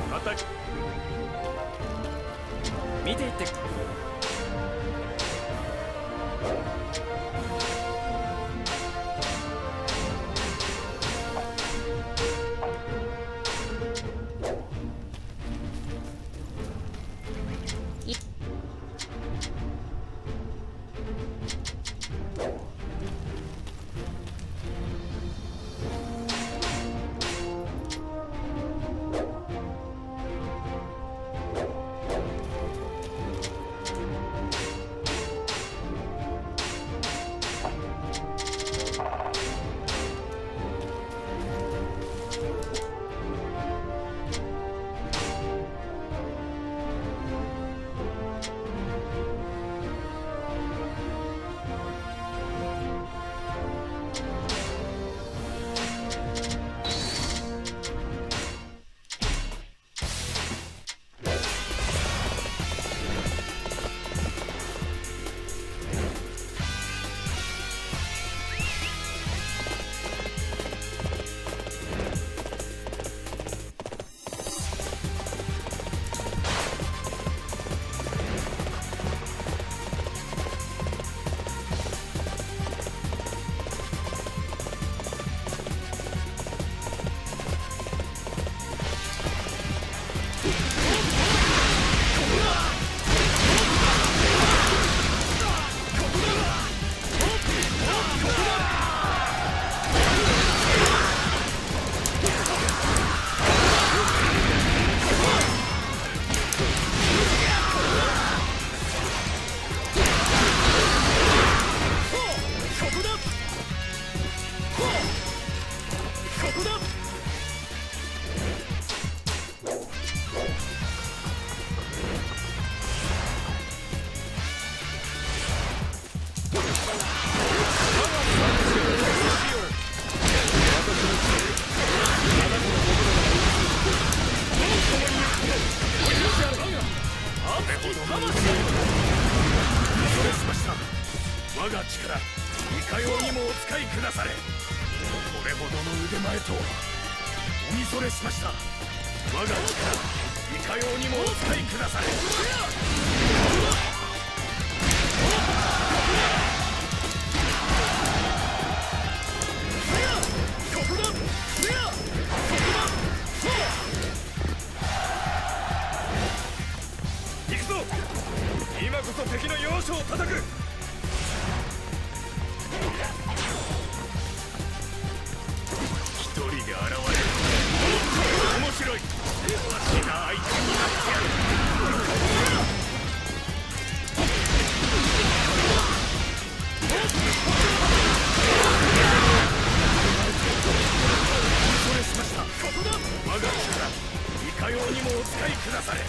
また見ていって。我が力いかようにもお使いくだされ。これほどの腕前とはおみそれしました。我が力いかようにもお使いくだされ。行くぞ。今こそ敵の要所を叩く。一人で現れる面白い。私が相手になってやる。それしました。ここだ。我が力いかようにもお使いくだされ。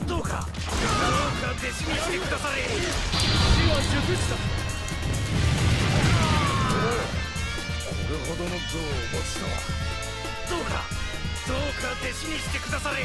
どうか弟子にしてくだされ。死は熟した。これほどの像を持つとは。どうか弟子にしてくだされ。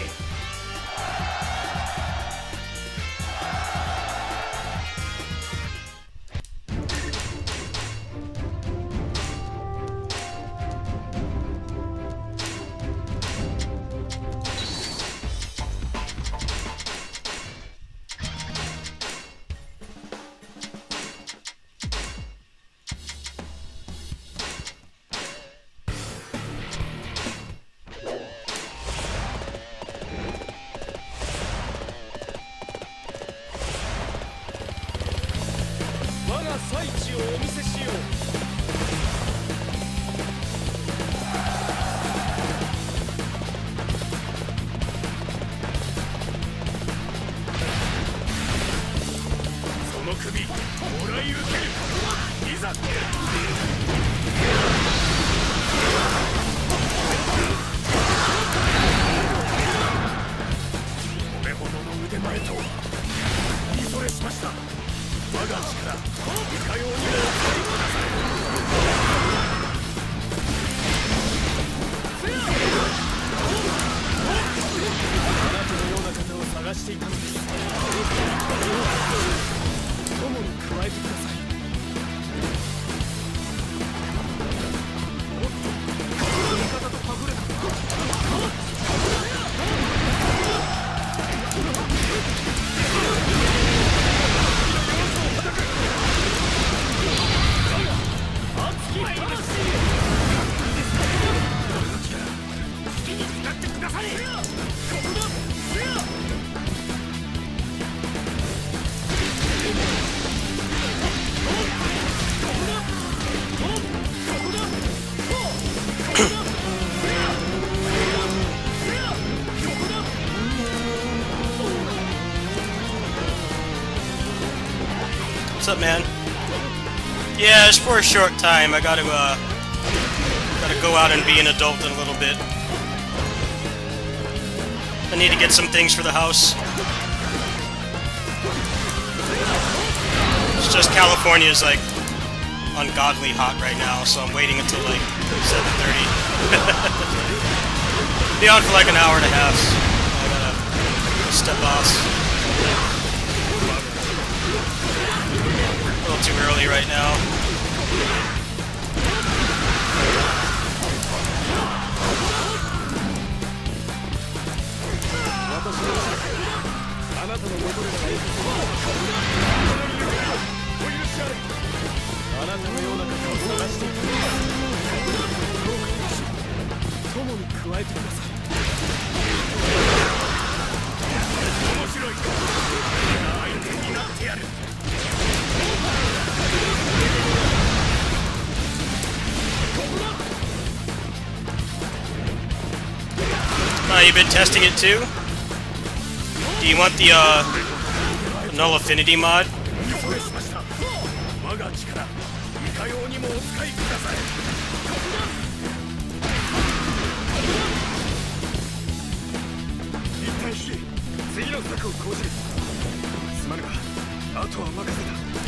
What's up, man? Yeah, it's for a short time. I gotta go out and be an adult in a little bit. I need to get some things for the house. It's just California is like ungodly hot right now, so I'm waiting until like 7:30. Be on for like an hour and a half. So I gotta step off. A little too early right now. You've been testing it too? Do you want the null affinity mod?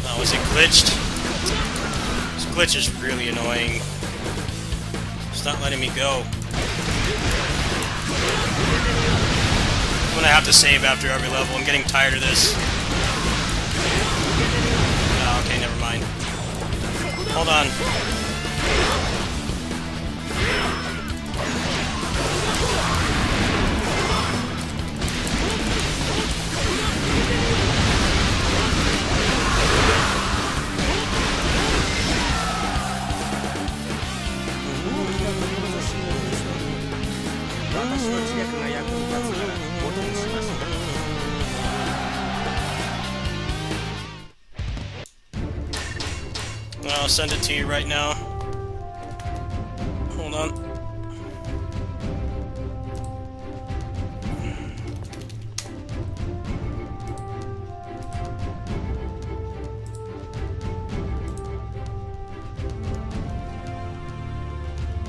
Oh, is it glitched? This glitch is really annoying. It's not letting me go. I'm gonna have to save after every level. I'm getting tired of this. Oh, okay, never mind. Hold on. I'll send it to you right now. Hold on.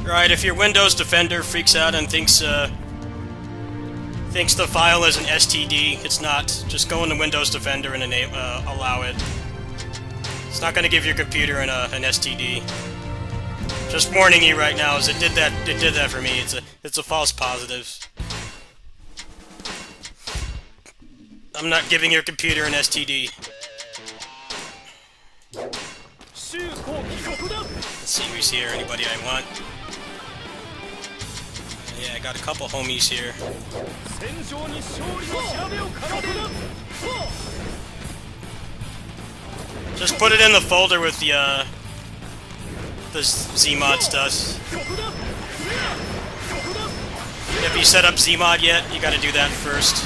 Right, if your Windows Defender freaks out and thinks the file is an STD, it's not. Just go into Windows Defender and allow it. It's not going to give your computer an STD. Just warning you right now, as it did that for me. It's a false positive. I'm not giving your computer an STD. Let's see who's here. Anybody I want? Yeah, I got a couple homies here. Just put it in the folder with the Zmod stuff. Have you set up Zmod yet? You gotta do that first.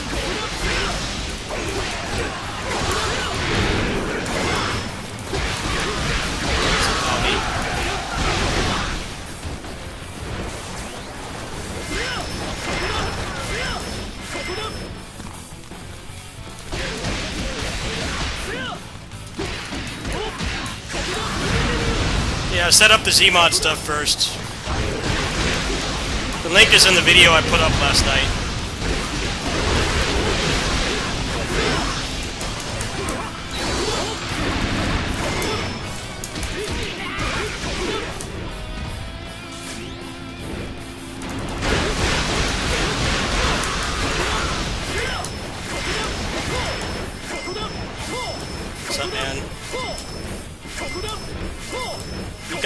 Yeah, set up the Zmod stuff first. The link is in the video I put up last night.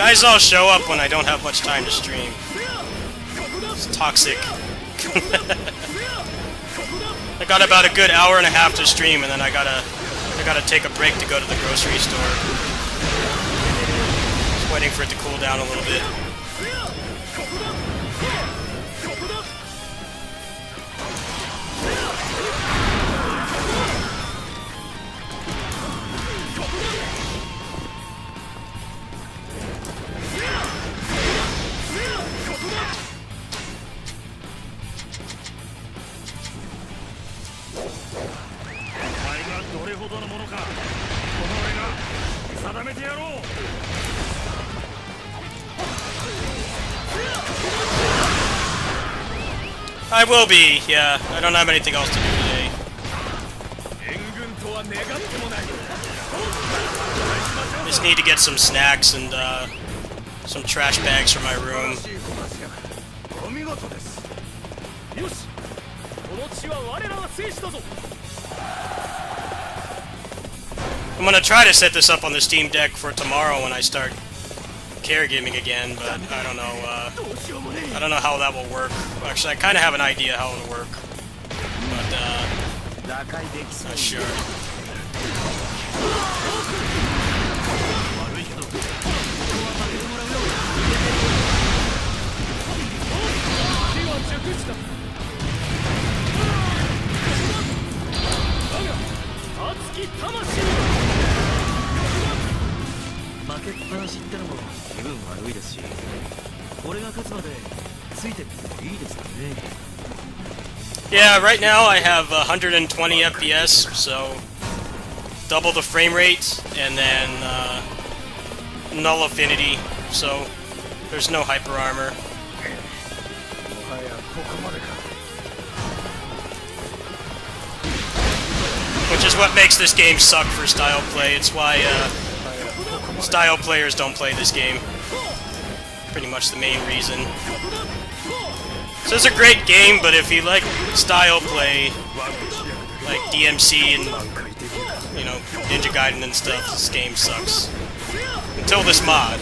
Guys all show up when I don't have much time to stream. It's toxic. I got about a good hour and a half to stream, and then I gotta take a break to go to the grocery store. Just waiting for it to cool down a little bit. I will be, yeah. I don't have anything else to do today. Just need to get some snacks and some trash bags for my room. I'm gonna try to set this up on the Steam Deck for tomorrow when I start caregiving again, but I don't know. I don't know how that will work. Actually, I kind of have an idea how it'll work, but not sure. Yeah, right now I have 120 FPS, so double the frame rate, and then null affinity, so there's no hyper armor. Which is what makes this game suck for style play. It's why style players don't play this game. Pretty much the main reason. So it's a great game, but if you like style play, like DMC and, you know, Ninja Gaiden and stuff, this game sucks. Until this mod.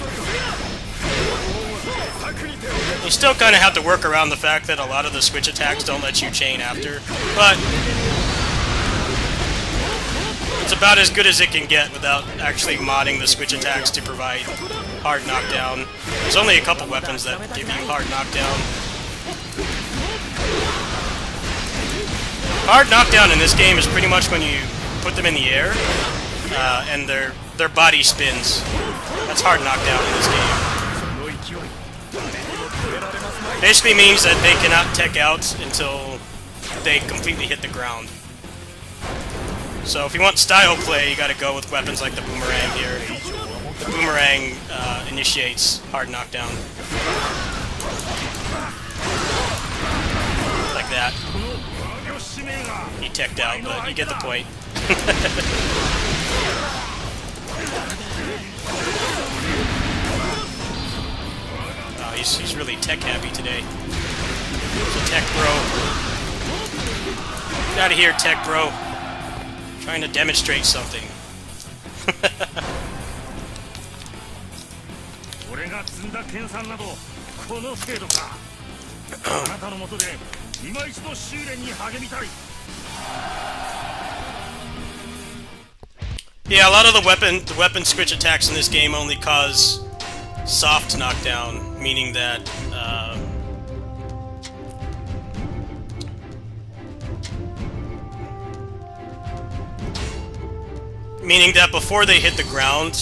You still kind of have to work around the fact that a lot of the switch attacks don't let you chain after, but it's about as good as it can get without actually modding the switch attacks to provide hard knockdown. There's only a couple weapons that give you hard knockdown. Hard knockdown in this game is pretty much when you put them in the air and their body spins. That's hard knockdown in this game. Basically means that they cannot tech out until they completely hit the ground. So if you want style play, you gotta go with weapons like the boomerang here. The boomerang initiates hard knockdown. Like that. He teched out, but you get the point. Oh, he's really tech happy today. He's a tech bro. Get out of here, tech bro. Trying to demonstrate something. Yeah, a lot of the weapon switch attacks in this game only cause soft knockdown, meaning that before they hit the ground,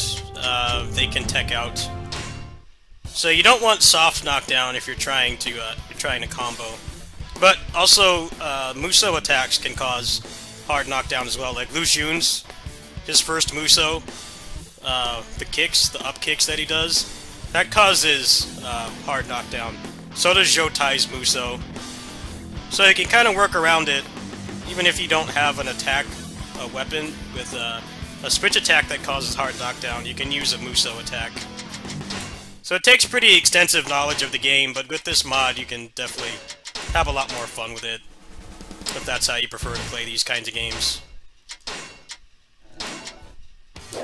they can tech out. So you don't want soft knockdown if you're trying to combo. But also, Muso attacks can cause hard knockdown as well. Like Lu Xun's, his first Muso, the up kicks that he does, that causes hard knockdown. So does Jotai's Muso. So you can kind of work around it, even if you don't have an attack, a weapon with a switch attack that causes hard knockdown. You can use a Muso attack. So it takes pretty extensive knowledge of the game, but with this mod you can definitely have a lot more fun with it, if that's how you prefer to play these kinds of games.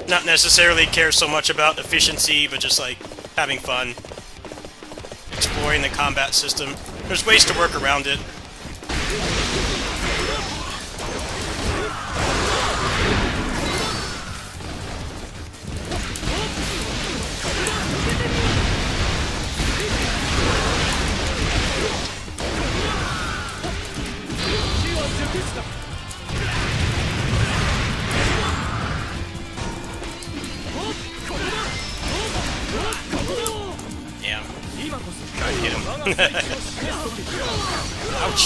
Not necessarily care so much about efficiency, but just like having fun, exploring the combat system. There's ways to work around it. Damn. Trying to hit him. Ouch.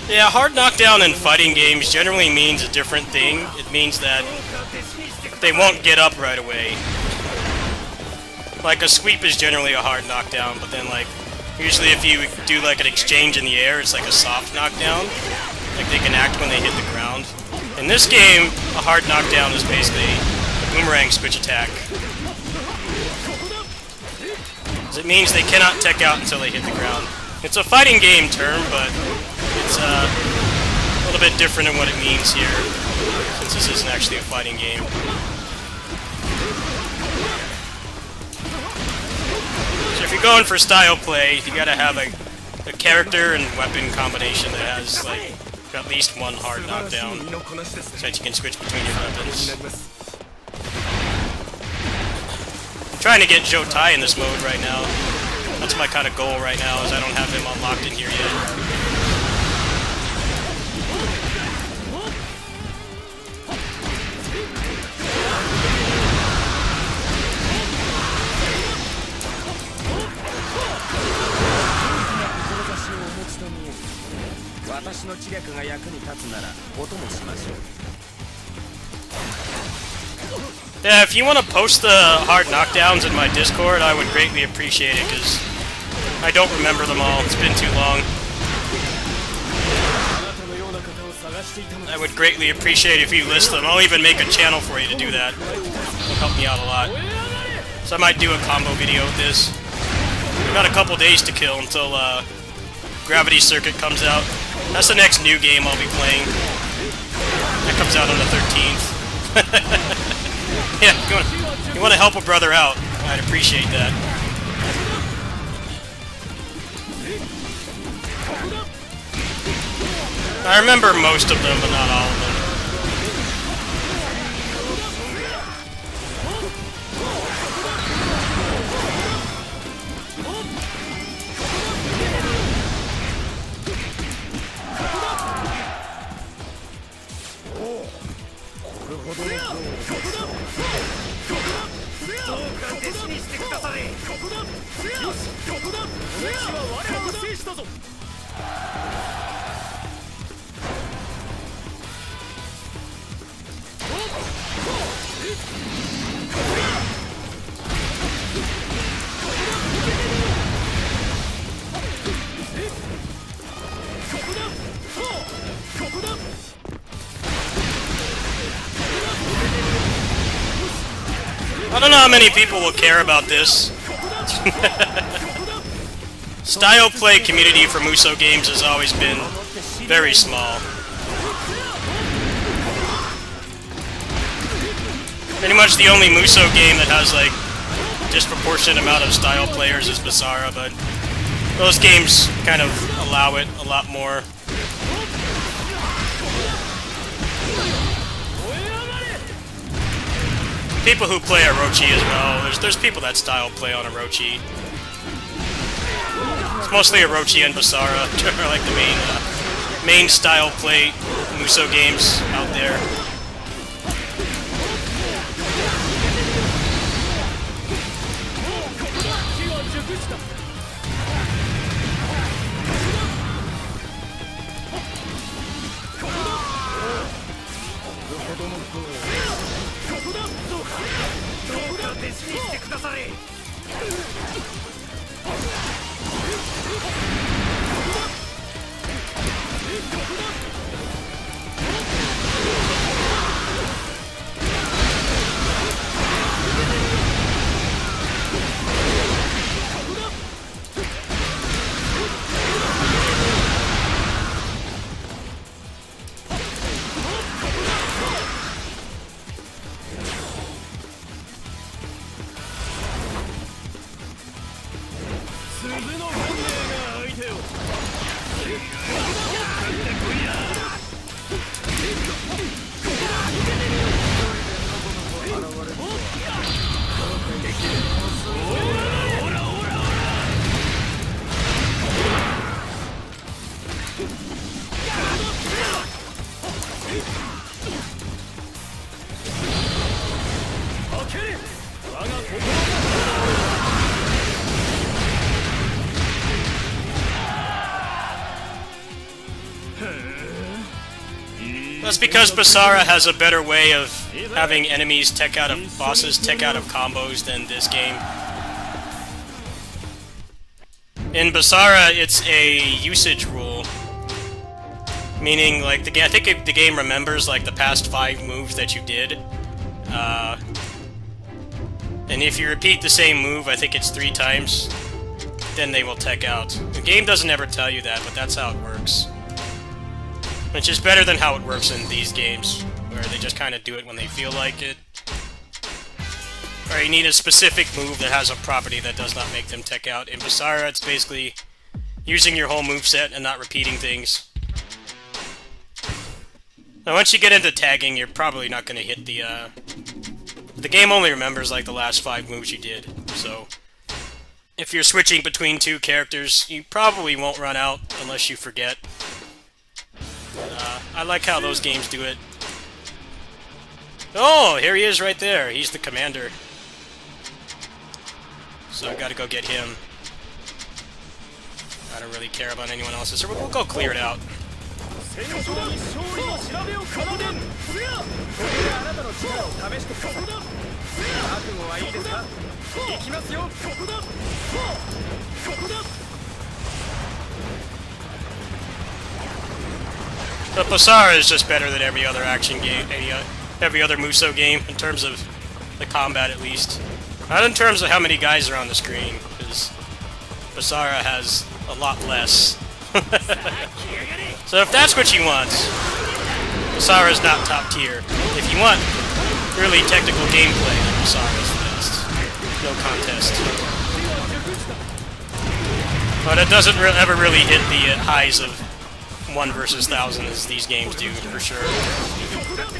Yeah, hard knockdown in fighting games generally means a different thing. It means that they won't get up right away. Like, a sweep is generally a hard knockdown, but then, like, usually if you do, like, an exchange in the air, it's like a soft knockdown. Like, they can act when they hit the ground. In this game, a hard knockdown is basically a boomerang switch attack. It means they cannot tech out until they hit the ground. It's a fighting game term, but it's a little bit different in what it means here, since this isn't actually a fighting game. So if you're going for style play, you gotta have a character and weapon combination that has, like, at least one hard knockdown, so that you can switch between your weapons. I'm trying to get Joe Tai in this mode right now. That's my kind of goal right now, is I don't have him unlocked in here yet. Yeah, if you want to post the hard knockdowns in my Discord, I would greatly appreciate it, because I don't remember them all. It's been too long. I would greatly appreciate if you list them. I'll even make a channel for you to do that. It'll help me out a lot. So I might do a combo video with this. We've got a couple days to kill until Gravity Circuit comes out. That's the next new game I'll be playing. That comes out on the 13th. Yeah, you want to help a brother out, I'd appreciate that. I remember most of them, but not all of them. I don't know how many people will care about this. Style play community for Musou games has always been very small. Pretty much the only Musou game that has, like, disproportionate amount of style players is Basara, but those games kind of allow it a lot more. People who play Orochi as well. There's people that style play on Orochi. It's mostly Orochi and Basara are like the main style play Musou games out there. してくだされ。That's because Basara has a better way of having enemies tech out of bosses, tech out of combos than this game. In Basara, it's a usage rule, meaning like I think the game remembers like the past 5 moves that you did, and if you repeat the same move, I think it's 3 times, then they will tech out. The game doesn't ever tell you that, but that's how it works. Which is better than how it works in these games, where they just kind of do it when they feel like it. Or you need a specific move that has a property that does not make them tech out. In Basara, it's basically using your whole moveset and not repeating things. Now, once you get into tagging, you're probably not going to hit the... The game only remembers, like, the last 5 moves you did, so... If you're switching between 2 characters, you probably won't run out unless you forget. I like how those games do it. Oh, here he is right there. He's the commander. So I gotta go get him. I don't really care about anyone else's, so we'll go clear it out. But Basara is just better than every other action game, every other Musou game, in terms of the combat at least. Not in terms of how many guys are on the screen, because Basara has a lot less. So if that's what you want, Basara is not top tier. If you want really technical gameplay, then Basara is the best. No contest. But it doesn't ever really hit the highs of 1 versus 1,000 as these games do, for sure.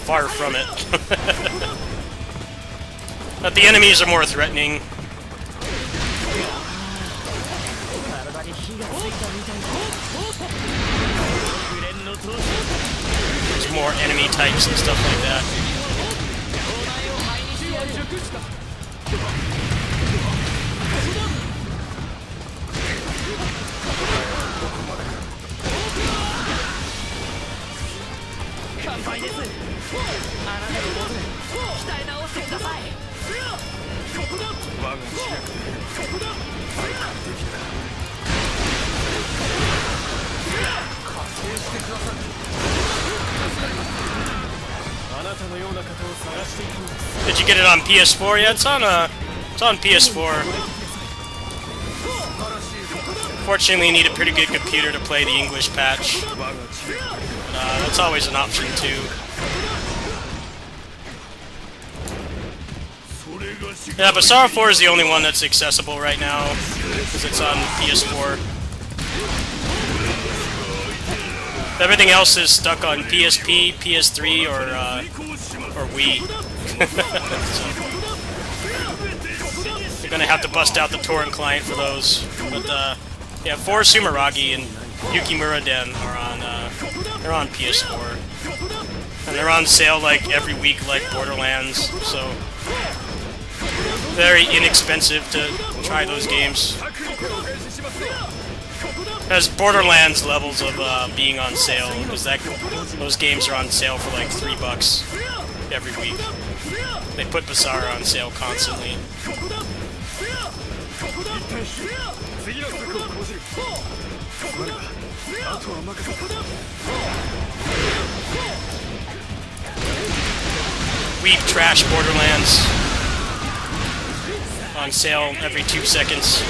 Far from it. But the enemies are more threatening. There's more enemy types and stuff like that. Did you get it on PS4 yet? It's on PS4. Fortunately, you need a pretty good computer to play the English patch. That's always an option too. Yeah, Basara 4 is the only one that's accessible right now, because it's on PS4. Everything else is stuck on PSP, PS3, or Wii. So, you're gonna have to bust out the torrent client for those. But yeah, 4 Sumeragi and Yukimura Den are on they're on PS4, and they're on sale like every week, like Borderlands. So very inexpensive to try those games. Has Borderlands levels of being on sale, because those games are on sale for like $3 every week. They put Basara on sale constantly. 次の策を講じる。すまぬが、あとは任せた。 Weep trash Borderlands on sale every 2 seconds.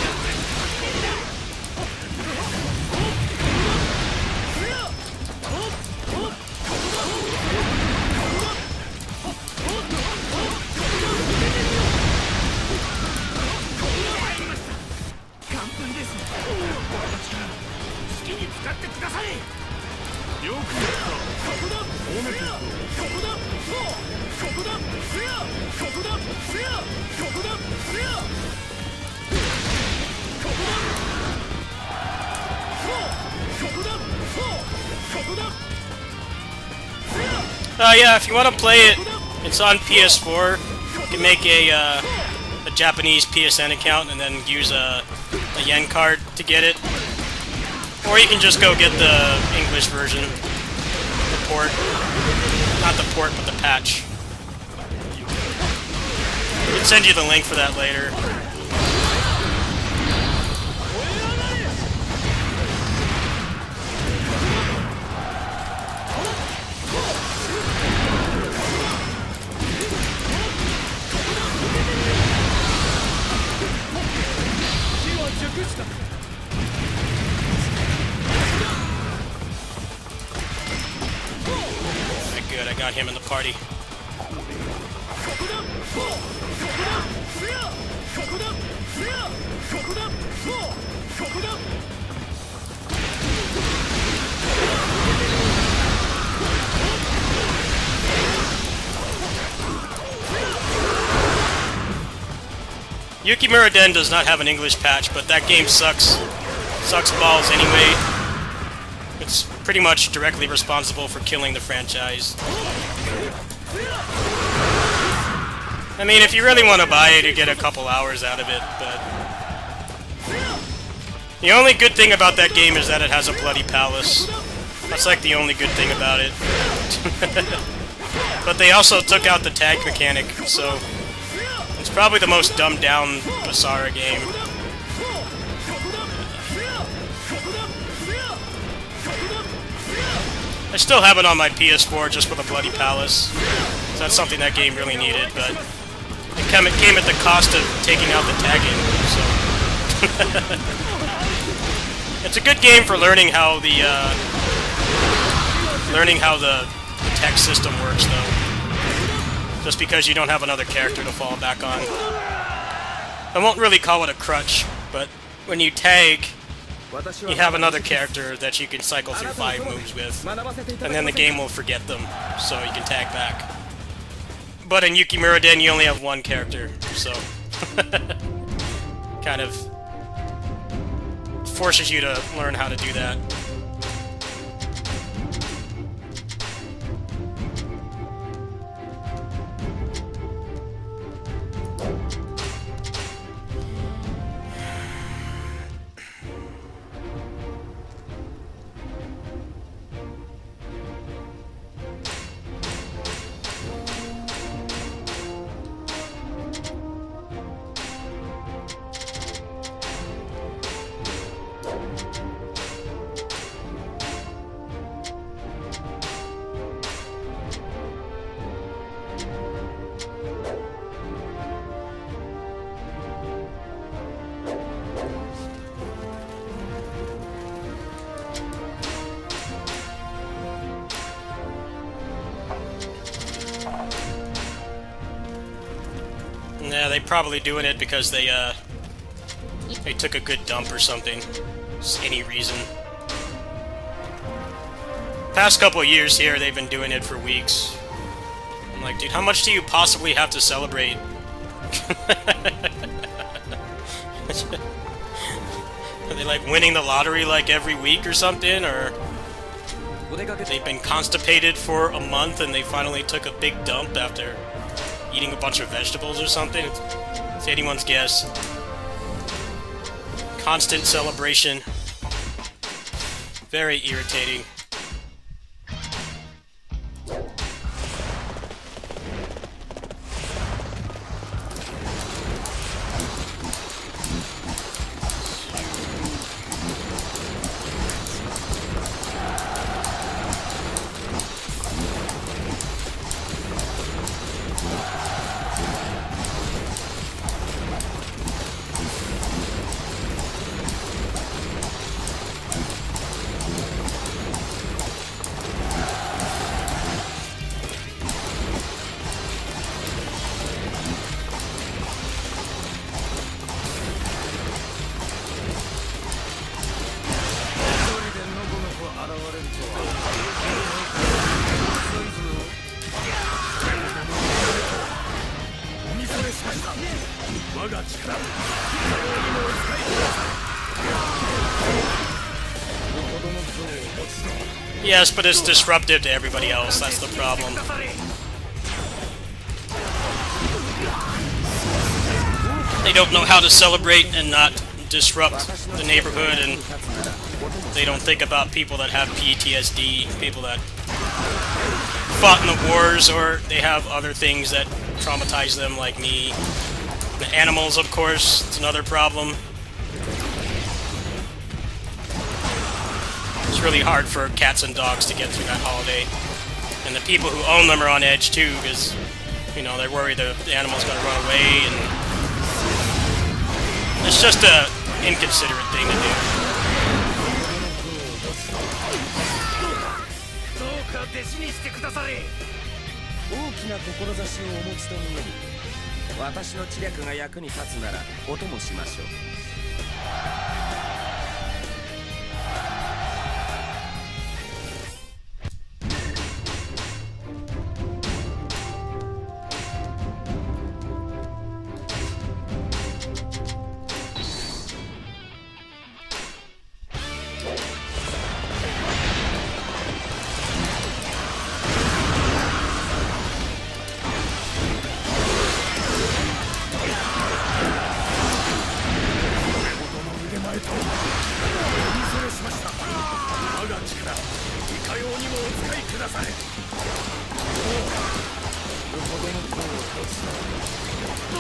Yeah, if you want to play it, it's on PS4. You can make a Japanese PSN account and then use a yen card to get it. Or you can just go get the English version. The port. Not the port, but the patch. I can send you the link for that later. Good, I got him in the party. Yukimura Den does not have an English patch, but that game sucks. Sucks balls anyway. It's pretty much directly responsible for killing the franchise. I mean, if you really want to buy it, you get a couple hours out of it, but... The only good thing about that game is that it has a bloody palace. That's like the only good thing about it. But they also took out the tag mechanic, so... It's probably the most dumbed down Basara game. I still have it on my PS4 just for the bloody palace. So that's something that game really needed, but it came at the cost of taking out the tagging, so... It's a good game for learning how the text system works, though. Just because you don't have another character to fall back on. I won't really call it a crutch, but when you tag, you have another character that you can cycle through 5 moves with, and then the game will forget them, so you can tag back. But in Yukimura Den, you only have one character, so... kind of... forces you to learn how to do that. Yeah, they're probably doing it because they took a good dump or something. Just any reason. Past couple of years here, they've been doing it for weeks. I'm like, dude, how much do you possibly have to celebrate? Are they like winning the lottery like every week or something, or they've been constipated for a month and they finally took a big dump after eating a bunch of vegetables or something? It's anyone's guess. Constant celebration. Very irritating. しました。我が力いかようにもお使いください。 Yes, but it's disruptive to everybody else. That's the problem. They don't know how to celebrate and not disrupt the neighborhood, and they don't think about people that have PTSD, people that fought in the wars, or they have other things that traumatize them, like me. The animals, of course, it's another problem. It's really hard for cats and dogs to get through that holiday. And the people who own them are on edge too, because, you know, they're worried the animal's going to run away, and it's just a inconsiderate thing to do. どうか弟子にしてくだされ。大きな志をお持ちと見える。私の知略が役に立つならお供しましょう。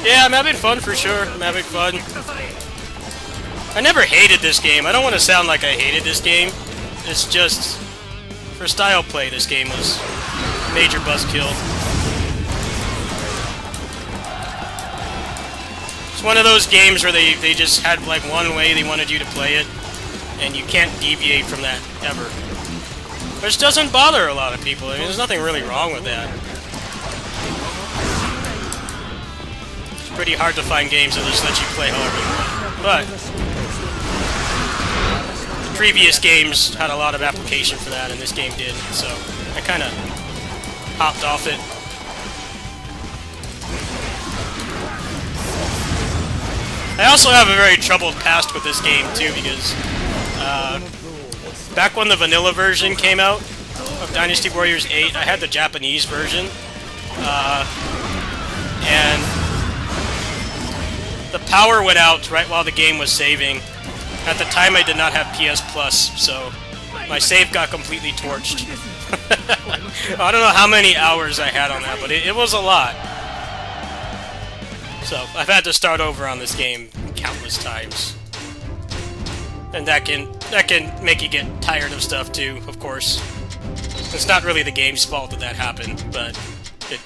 Yeah, I'm having fun for sure. I'm having fun. I never hated this game. I don't want to sound like I hated this game. It's just, for style play, this game was a major buzzkill. It's one of those games where they just had like one way they wanted you to play it, and you can't deviate from that ever. Which doesn't bother a lot of people. I mean, there's nothing really wrong with that. It's pretty hard to find games that just let you play however you want. But previous games had a lot of application for that, and this game did, so I kind of hopped off it. I also have a very troubled past with this game, too, because back when the vanilla version came out of Dynasty Warriors 8, I had the Japanese version, and the power went out right while the game was saving. At the time, I did not have PS Plus, so my save got completely torched. I don't know how many hours I had on that, but it was a lot. So I've had to start over on this game countless times, and that can make you get tired of stuff too. Of course, it's not really the game's fault that that happened, but it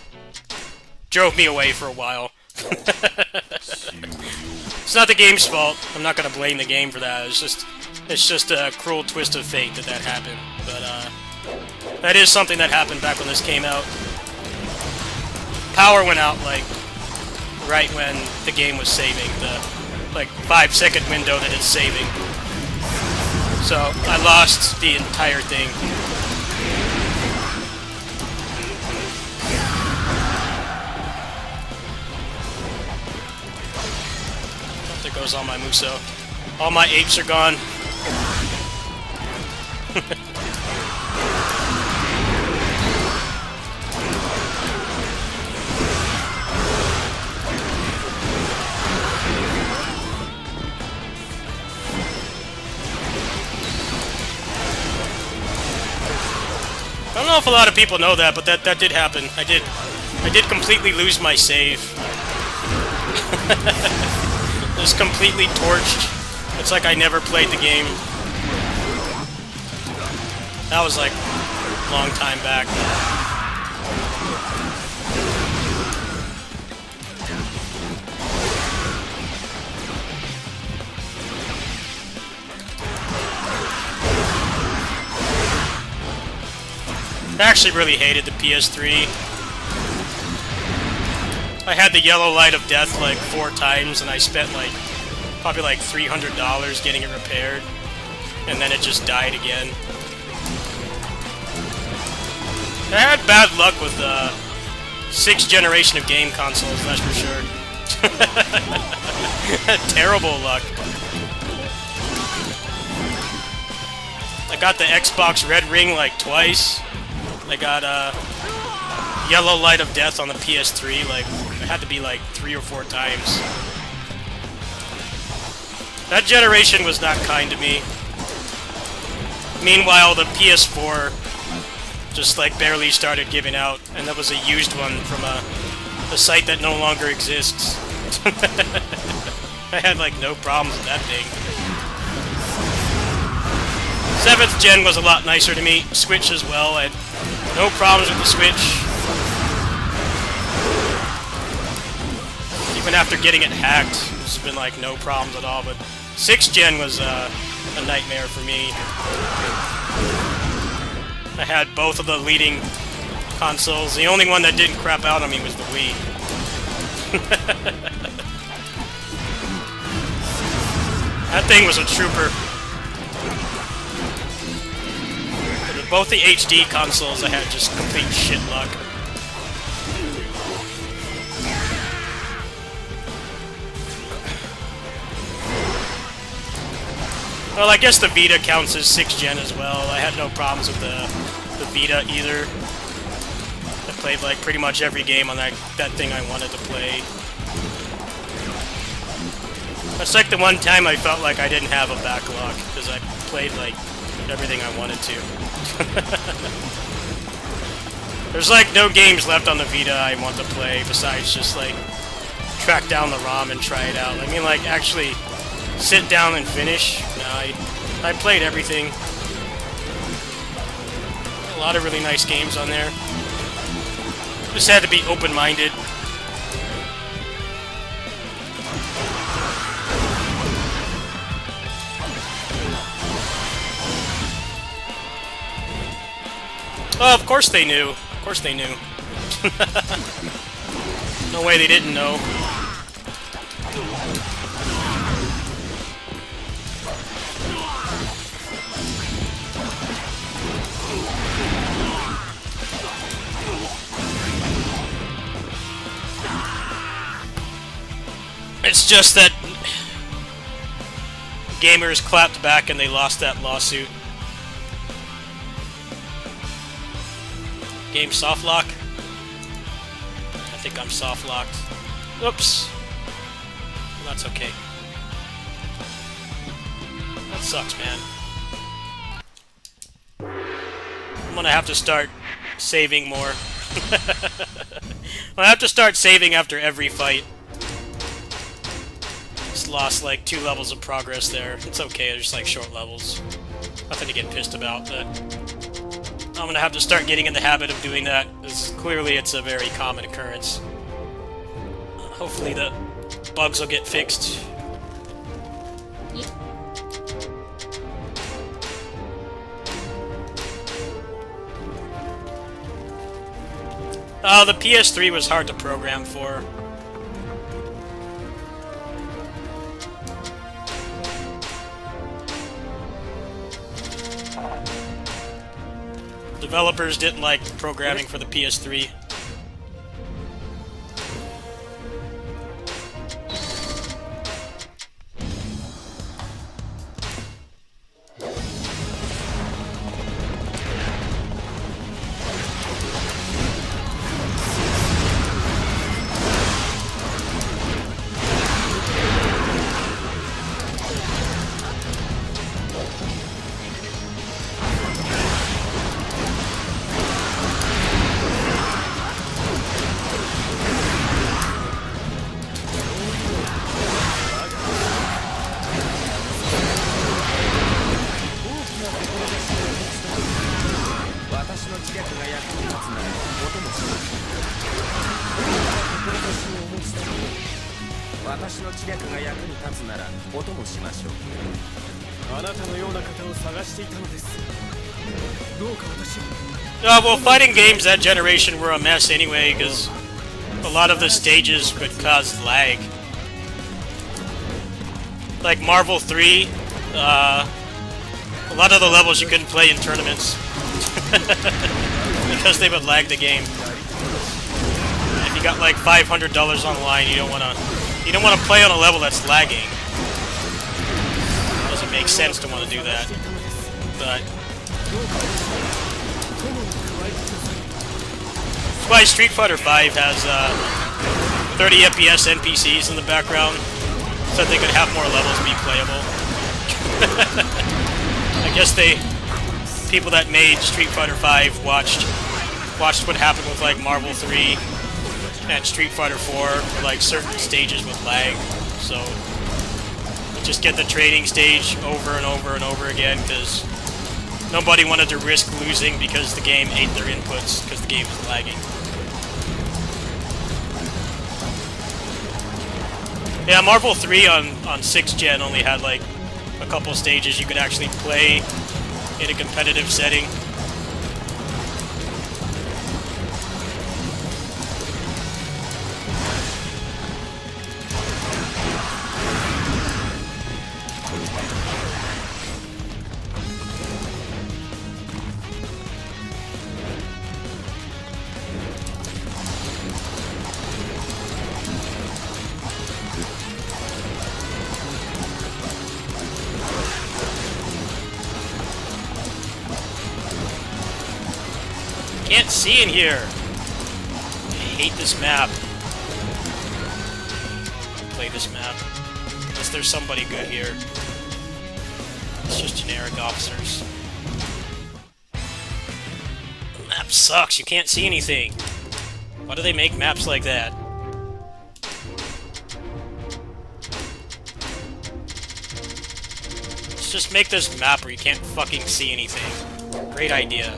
drove me away for a while. It's not the game's fault. I'm not gonna blame the game for that. It's just a cruel twist of fate that happened. But that is something that happened back when this came out. Power went out like right when the game was saving, the like 5-second window that it's saving. So I lost the entire thing. There goes all my Muso. All my apes are gone. I don't know if a lot of people know that, but that did happen. I did completely lose my save. Just completely torched. It's like I never played the game. That was like a long time back. I actually really hated the PS3. I had the yellow light of death like 4 times, and I spent like probably like $300 getting it repaired, and then it just died again. I had bad luck with the 6th generation of game consoles, that's for sure. Terrible luck. I got the Xbox Red Ring like twice. I got Yellow Light of Death on the PS3. Like, it had to be like 3 or 4 times. That generation was not kind to me. Meanwhile, the PS4 just like barely started giving out, and that was a used one from a site that no longer exists. I had like no problems with that thing. 7th gen was a lot nicer to me. Switch as well. I had no problems with the Switch. Even after getting it hacked, it's been like no problems at all. But 6th gen was a nightmare for me. I had both of the leading consoles. The only one that didn't crap out on me was the Wii. That thing was a trooper. But with both the HD consoles, I had just complete shit luck. Well, I guess the Vita counts as 6th gen as well. I had no problems with the Vita either. I played like pretty much every game on that thing I wanted to play. That's like the one time I felt like I didn't have a backlog, because I played like everything I wanted to. There's like no games left on the Vita I want to play besides just like track down the ROM and try it out. I mean, like actually sit down and finish. No, I played everything. A lot of really nice games on there. Just had to be open-minded. Oh, of course they knew. Of course they knew. No way they didn't know. It's just that gamers clapped back and they lost that lawsuit. Game soft lock? I think I'm soft locked. Oops. That's okay. That sucks, man. I'm gonna have to start saving more. I have to start saving after every fight. Just lost like 2 levels of progress there. It's okay, they're just like short levels. Nothing to get pissed about, but I'm gonna have to start getting in the habit of doing that, because clearly it's a very common occurrence. Hopefully the bugs will get fixed. The PS3 was hard to program for. Developers didn't like programming for the PS3. Well, fighting games that generation were a mess anyway, because a lot of the stages would cause lag. Like Marvel 3, a lot of the levels you couldn't play in tournaments. Because they would lag the game. If you got like $500 online, you don't want to You don't want to play on a level that's lagging. It doesn't make sense to want to do that. But that's why Street Fighter V has 30 FPS NPCs in the background, so that they could have more levels be playable. I guess people that made Street Fighter V watched what happened with like Marvel 3 and Street Fighter 4 for like certain stages with lag. So just get the training stage over and over and over again because nobody wanted to risk losing because the game ate their inputs because the game was lagging. Yeah, Marvel 3 on 6th gen only had like a couple stages you could actually play in a competitive setting. Can't see in here. I hate this map. Play this map. Unless there's somebody good here. It's just generic officers. The map sucks. You can't see anything. Why do they make maps like that? Let's just make this map where you can't fucking see anything. Great idea.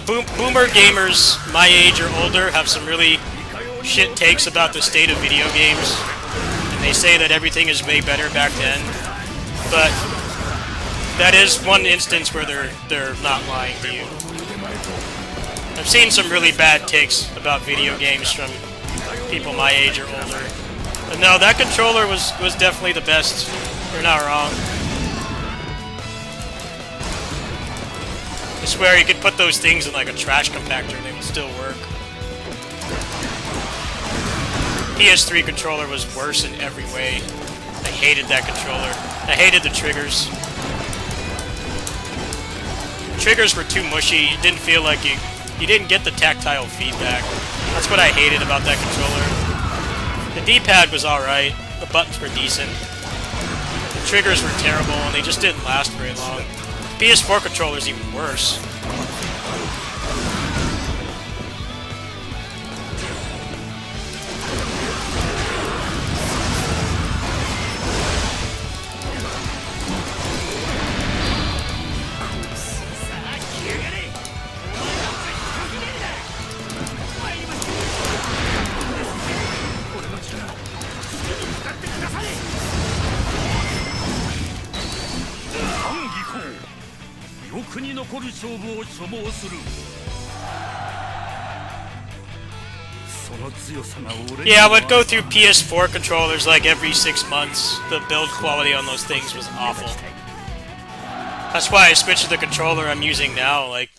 Boomer gamers my age or older have some really shit takes about the state of video games, and they say that everything is way better back then, but that is one instance where they're not lying to you. I've seen some really bad takes about video games from people my age or older. But no, that controller was definitely the best. You're not wrong. I swear you could put those things in like a trash compactor and they would still work. PS3 controller was worse in every way. I hated that controller. I hated the triggers. The triggers were too mushy. It didn't feel like you didn't get the tactile feedback. That's what I hated about that controller. The D-pad was alright. The buttons were decent. The triggers were terrible and they just didn't last very long. PS4 controller's even worse. Yeah, I would go through PS4 controllers like every 6 months. The build quality on those things was awful. That's why I switched to the controller I'm using now. Like,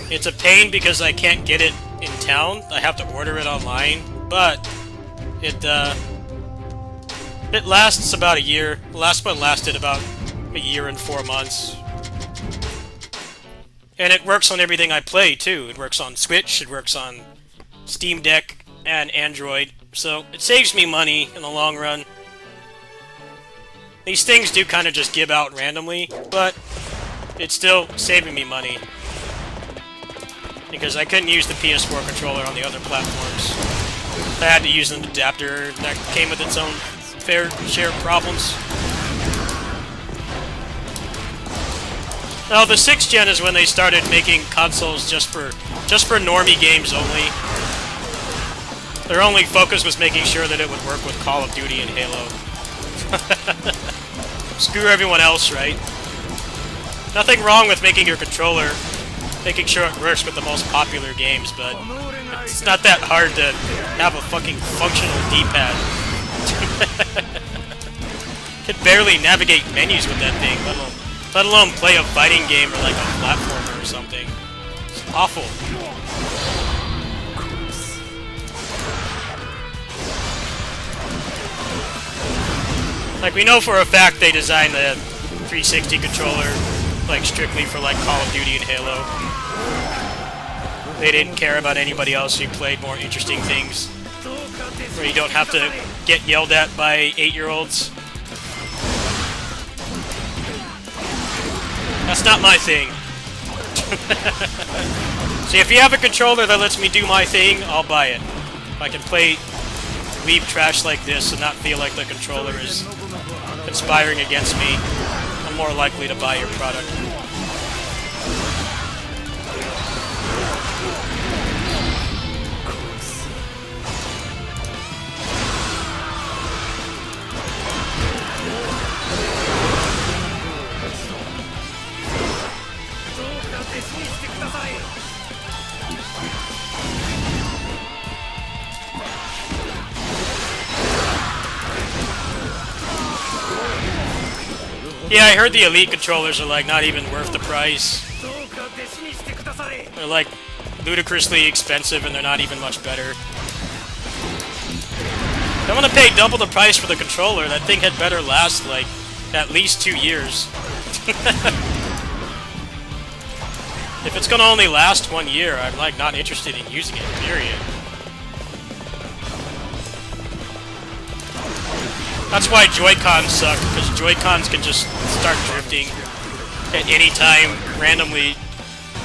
it's a pain because I can't get it in town. I have to order it online, but It lasts about a year. The last one lasted about a year and 4 months. And it works on everything I play, too. It works on Switch, it works on Steam Deck, and Android. So, it saves me money in the long run. These things do kind of just give out randomly, but it's still saving me money. Because I couldn't use the PS4 controller on the other platforms. I had to use an adapter that came with its own fair share of problems. Now, the 6th gen is when they started making consoles just for normie games only. Their only focus was making sure that it would work with Call of Duty and Halo. Screw everyone else, right? Nothing wrong with making your controller, making sure it works with the most popular games, but it's not that hard to have a fucking functional D-pad. Could barely navigate menus with that thing, let alone play a fighting game or like a platformer or something. It's awful. Like, we know for a fact they designed the 360 controller like strictly for like Call of Duty and Halo. They didn't care about anybody else who played more interesting things, where you don't have to get yelled at by 8-year-olds. That's not my thing. See, if you have a controller that lets me do my thing, I'll buy it. If I can play weeb trash like this and not feel like the controller is conspiring against me, I'm more likely to buy your product. Yeah, I heard the Elite controllers are like not even worth the price. They're like ludicrously expensive and they're not even much better. I'm gonna pay double the price for the controller. That thing had better last like at least 2 years. If it's gonna only last 1 year, I'm like not interested in using it, period. That's why Joy-Cons suck, because Joy-Cons can just start drifting at any time, randomly,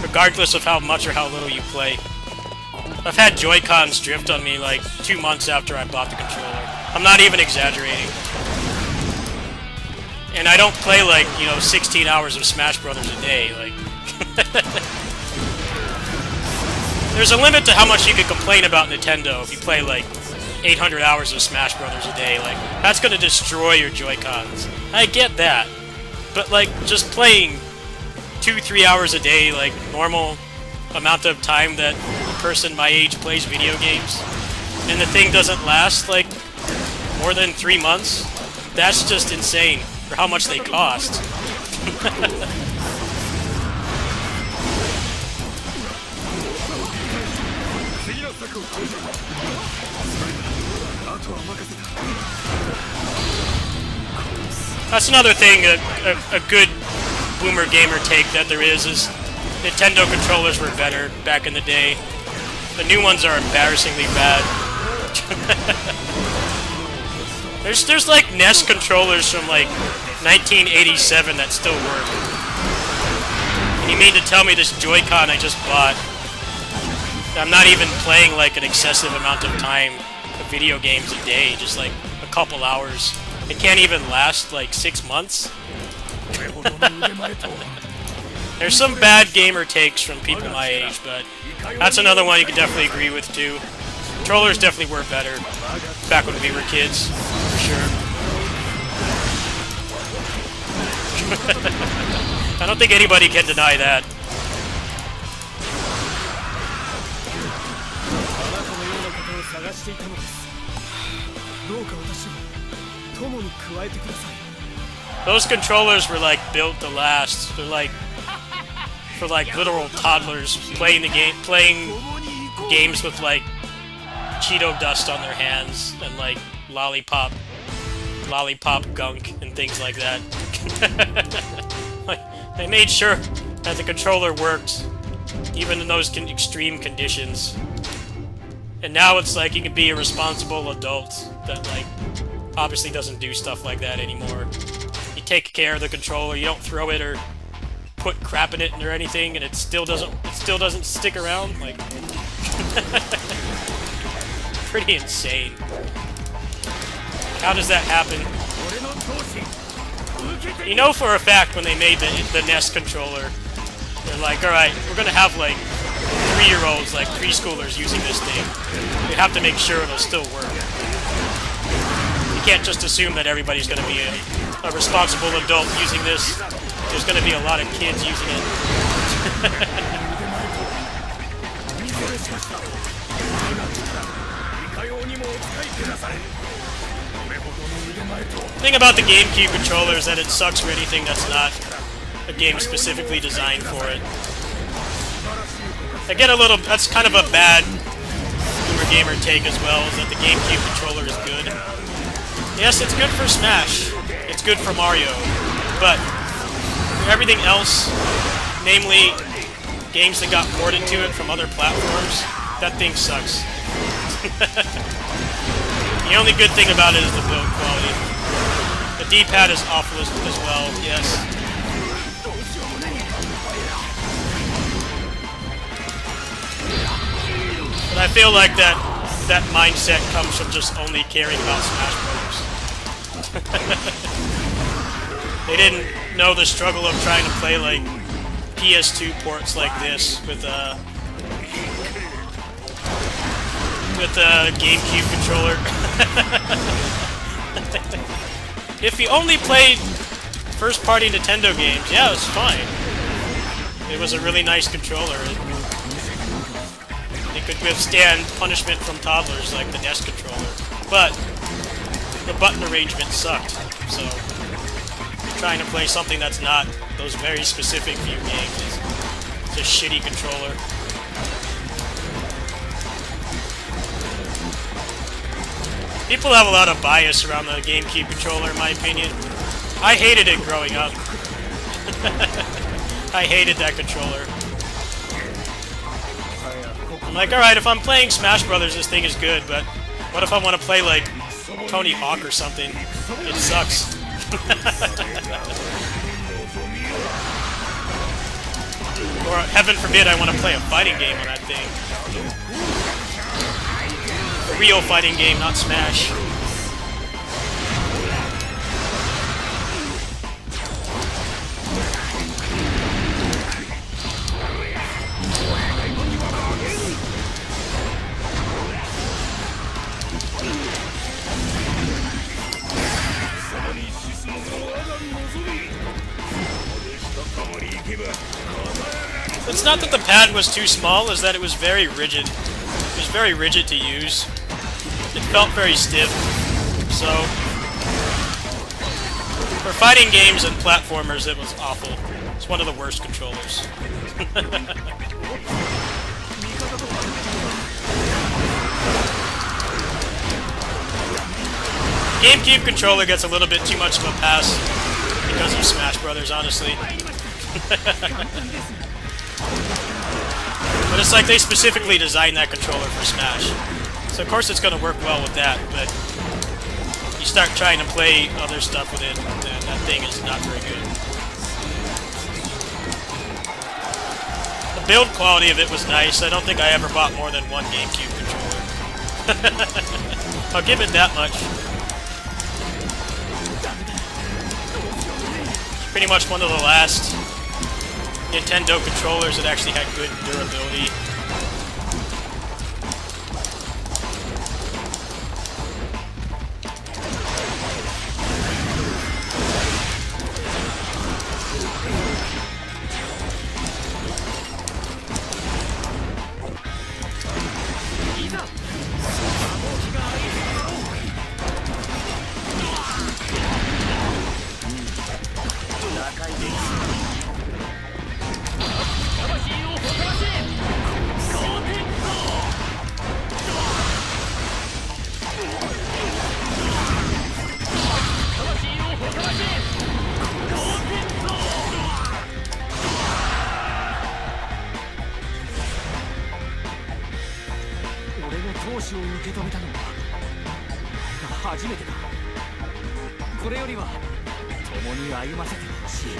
regardless of how much or how little you play. I've had Joy-Cons drift on me like 2 months after I bought the controller. I'm not even exaggerating. And I don't play like, 16 hours of Smash Brothers a day, like... There's a limit to how much you can complain about Nintendo if you play like 800 hours of Smash Brothers a day. Like, that's gonna destroy your Joy-Cons. I get that. But like, just playing 2-3 hours a day, like normal amount of time that a person my age plays video games, and the thing doesn't last like more than 3 months, that's just insane for how much they cost. That's another thing, a good boomer gamer take that there is Nintendo controllers were better back in the day. The new ones are embarrassingly bad. There's like NES controllers from like 1987 that still work. And you mean to tell me this Joy-Con I just bought, I'm not even playing like an excessive amount of time of video games a day, just like a couple hours. It can't even last like 6 months. There's some bad gamer takes from people my age, but that's another one you can definitely agree with too. Controllers definitely were better back when we were kids, for sure. I don't think anybody can deny that. Those controllers were like built to last. They're like for like literal toddlers playing games with like Cheeto dust on their hands and like lollipop gunk and things like that. Like, they made sure that the controller worked even in those extreme conditions. And now it's like you can be a responsible adult that like obviously doesn't do stuff like that anymore. You take care of the controller, you don't throw it or put crap in it or anything, and it still doesn't stick around. Like pretty insane. How does that happen? You know for a fact when they made the NES controller, they're like, alright, we're gonna have like 3-year-olds, like preschoolers using this thing. We have to make sure it'll still work. You can't just assume that everybody's gonna be a responsible adult using this. There's gonna be a lot of kids using it. The thing about the GameCube controller is that it sucks for anything that's not a game specifically designed for it. I get a little... That's kind of a bad Boomer Gamer take as well, is that the GameCube controller is good. Yes, it's good for Smash. It's good for Mario. But for everything else, namely games that got ported to it from other platforms, that thing sucks. The only good thing about it is the build quality. The D-pad is awful as well, yes. But I feel like that mindset comes from just only caring about Smash Brothers. They didn't know the struggle of trying to play like PS2 ports like this with a GameCube controller. If you only played first-party Nintendo games, yeah, it was fine. It was a really nice controller. It could withstand punishment from toddlers like the NES controller. But the button arrangement sucked, so trying to play something that's not those very specific few games is a shitty controller. People have a lot of bias around the GameCube controller, in my opinion. I hated it growing up. I hated that controller. I'm like, alright, if I'm playing Smash Brothers, this thing is good, but what if I want to play, like, Tony Hawk or something? It sucks. Or, heaven forbid, I want to play a fighting game on that thing. A real fighting game, not Smash. It's not that the pad was too small, it's that it was very rigid. It was very rigid to use. It felt very stiff. So, for fighting games and platformers, it was awful. It's one of the worst controllers. GameCube controller gets a little bit too much of a pass because of Smash Brothers, honestly. But it's like they specifically designed that controller for Smash. So of course it's going to work well with that, but you start trying to play other stuff with it, and that thing is not very good. The build quality of it was nice. I don't think I ever bought more than one GameCube controller. I'll give it that much. It's pretty much one of the last Nintendo controllers that actually had good durability. 俺の闘志を受け止めたのは初めてだ。これよりは共に歩ませてほしい。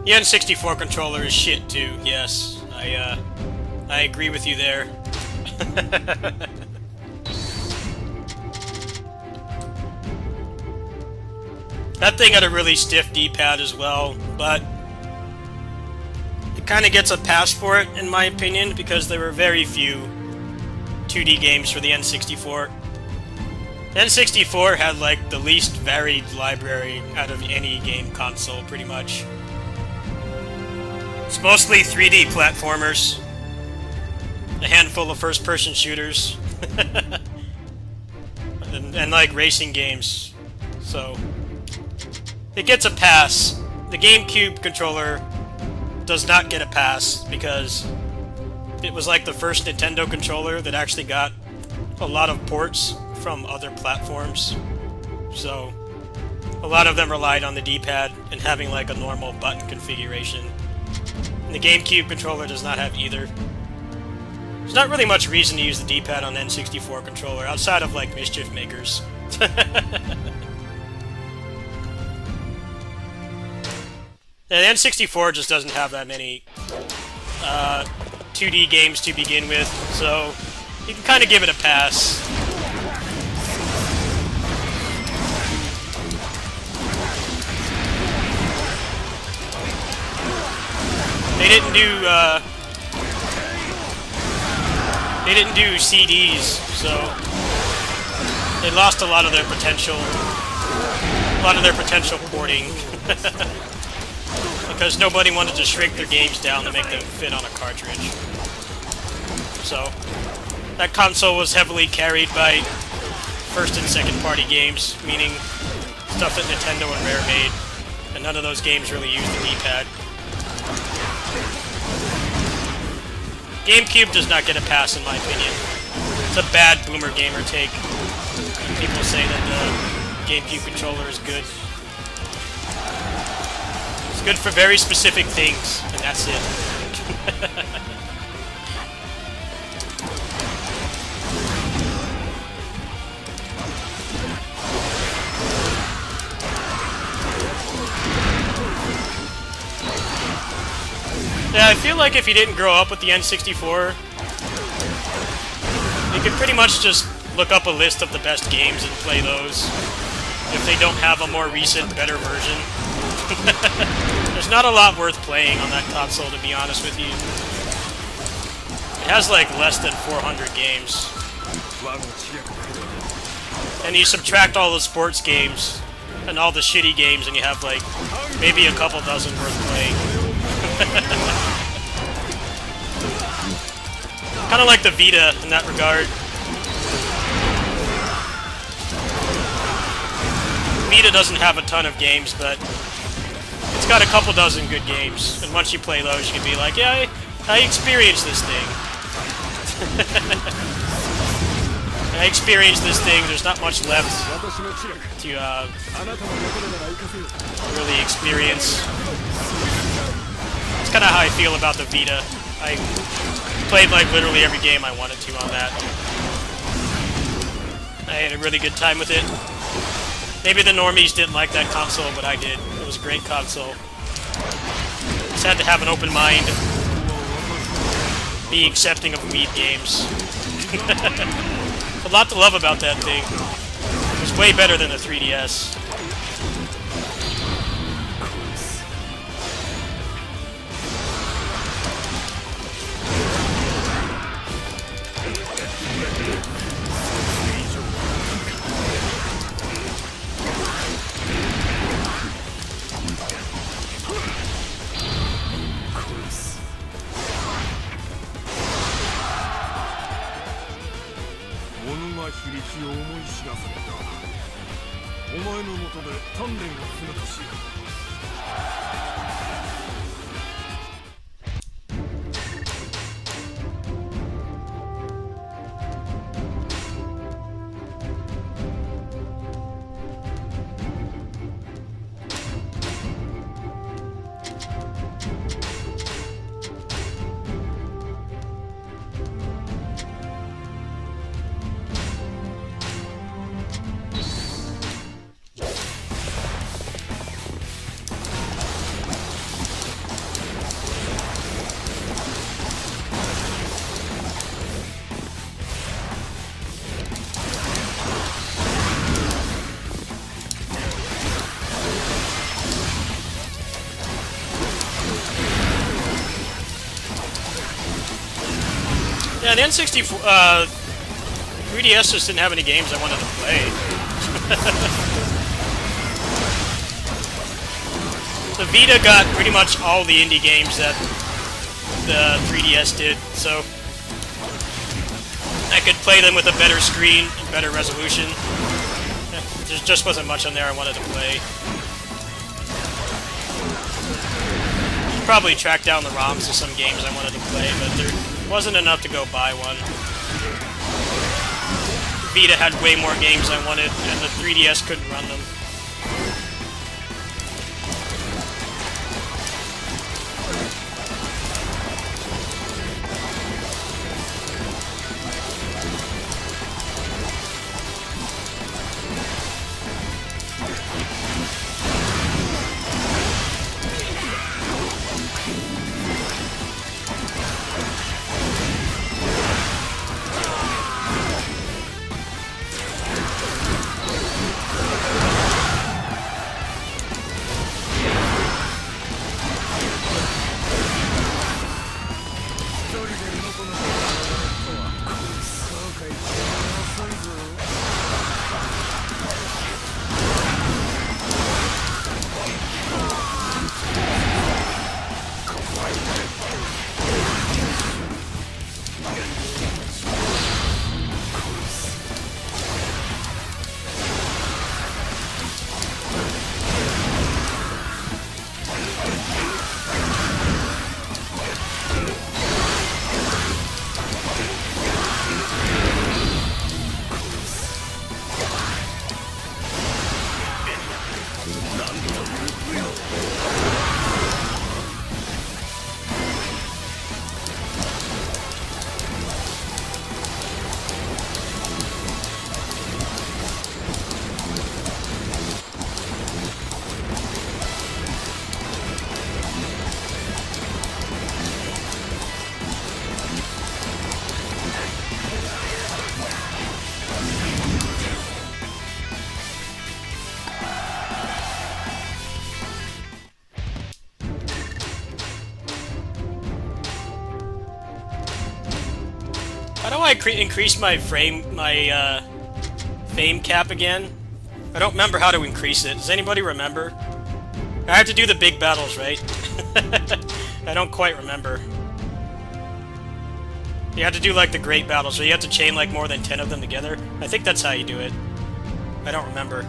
The N64 controller is shit too. Yes, I agree with you there. That thing had a really stiff D-pad as well, but it kind of gets a pass for it, in my opinion, because there were very few 2D games for the N64. The N64 had like the least varied library out of any game console, pretty much. It's mostly 3D platformers, a handful of first-person shooters, and like racing games, so it gets a pass. The GameCube controller does not get a pass because it was like the first Nintendo controller that actually got a lot of ports from other platforms, so a lot of them relied on the D-pad and having like a normal button configuration. And the GameCube controller does not have either. There's not really much reason to use the D-pad on the N64 controller, outside of, like, mischief makers. The N64 just doesn't have that many 2D games to begin with, so you can kind of give it a pass. They didn't do CDs, so they lost a lot of their potential porting because nobody wanted to shrink their games down to make them fit on a cartridge. So that console was heavily carried by first and second party games, meaning stuff that Nintendo and Rare made, and none of those games really used the D-pad. GameCube does not get a pass, in my opinion. It's a bad boomer gamer take. People say that the GameCube controller is good. It's good for very specific things, and that's it. Yeah, I feel like if you didn't grow up with the N64, you could pretty much just look up a list of the best games and play those, if they don't have a more recent, better version. There's not a lot worth playing on that console, to be honest with you. It has like less than 400 games. And you subtract all the sports games and all the shitty games, and you have like maybe a couple dozen worth playing. Kind of like the Vita in that regard. Vita doesn't have a ton of games, but it's got a couple dozen good games. And once you play those, you can be like, yeah, I experienced this thing. I experienced this thing. There's not much left to really experience. That's kind of how I feel about the Vita. I played like literally every game I wanted to on that. I had a really good time with it. Maybe the normies didn't like that console, but I did. It was a great console. Just had to have an open mind. be accepting of weed games. A lot to love about that thing. It was way better than the 3DS. Yeah, the N64, 3DS just didn't have any games I wanted to play. The Vita got pretty much all the indie games that the 3DS did, so I could play them with a better screen and better resolution. There just wasn't much on there I wanted to play. Probably track down the ROMs of some games I wanted to play, but there wasn't enough to go buy one. Vita had way more games I wanted, and the 3DS couldn't run them. How do I increase my fame cap again? I don't remember how to increase it. Does anybody remember? I have to do the big battles, right? I don't quite remember. You have to do like the great battles, so you have to chain like more than 10 of them together. I think that's how you do it. I don't remember.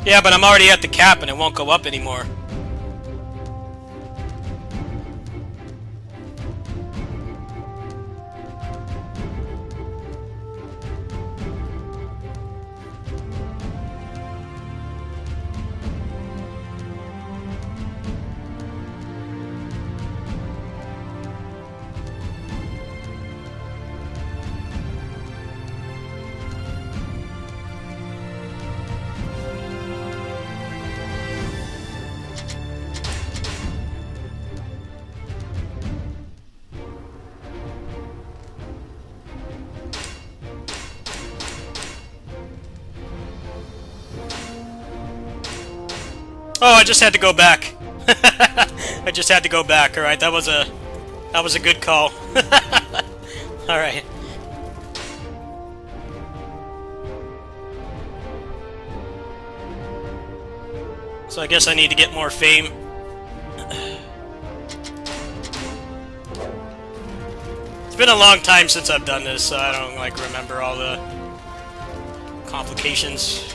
Yeah, but I'm already at the cap and it won't go up anymore. Oh, I just had to go back. I just had to go back. All right, that was a good call. All right. So I guess I need to get more fame. It's been a long time since I've done this, so I don't like remember all the complications.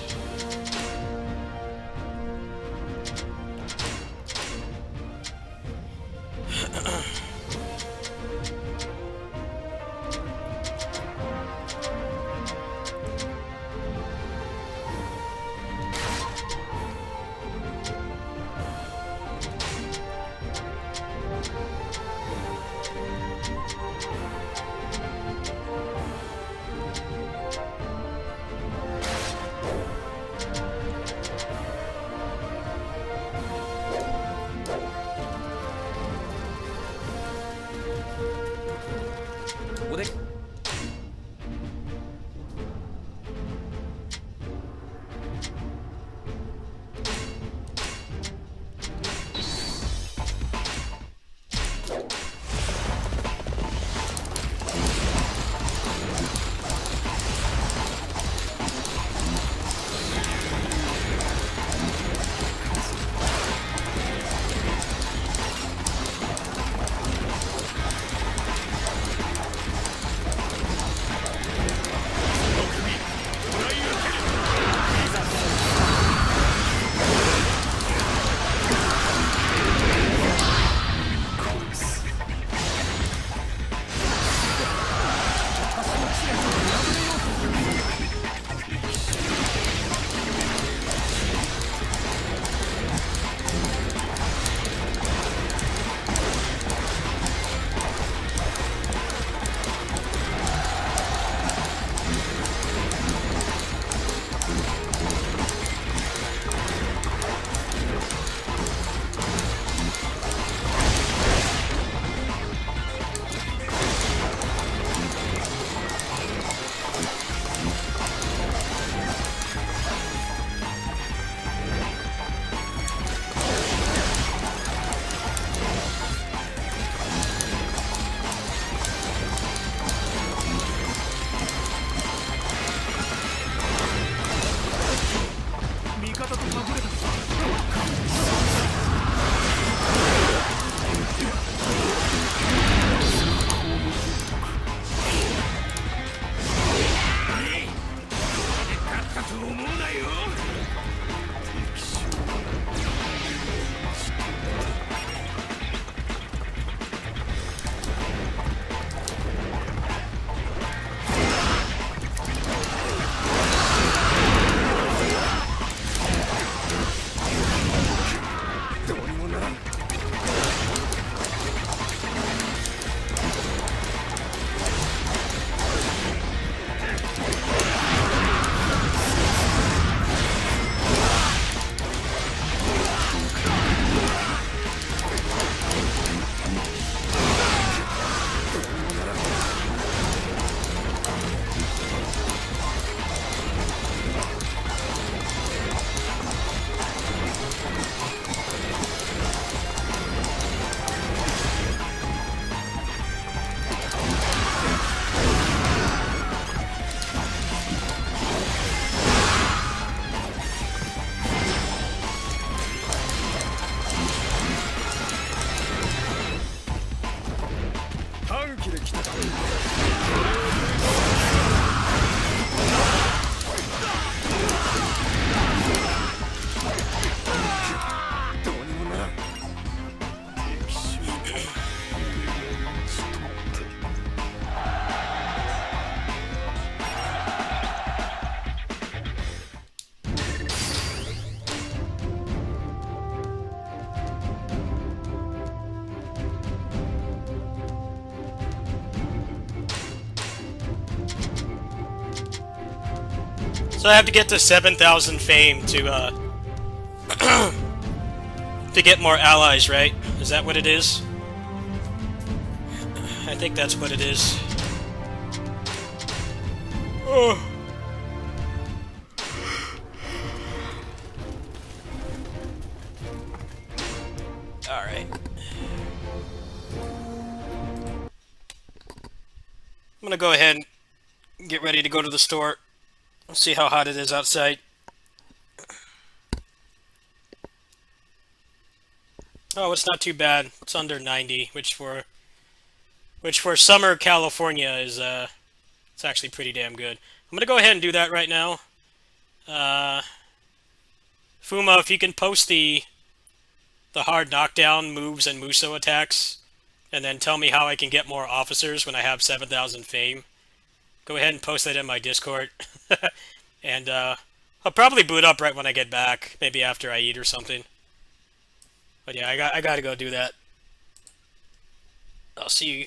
So I have to get to 7,000 fame to to get more allies, right? Is that what it is? I think that's what it is. Oh. Alright. I'm gonna go ahead and get ready to go to the store. Let's see how hot it is outside. Oh, it's not too bad. It's under 90, which for summer California is it's actually pretty damn good. I'm gonna go ahead and do that right now. Fuma, if you can post the hard knockdown moves and Muso attacks, and then tell me how I can get more officers when I have 7,000 fame. Go ahead and post that in my Discord. And I'll probably boot up right when I get back, maybe after I eat or something. But yeah, I gotta go do that. I'll see you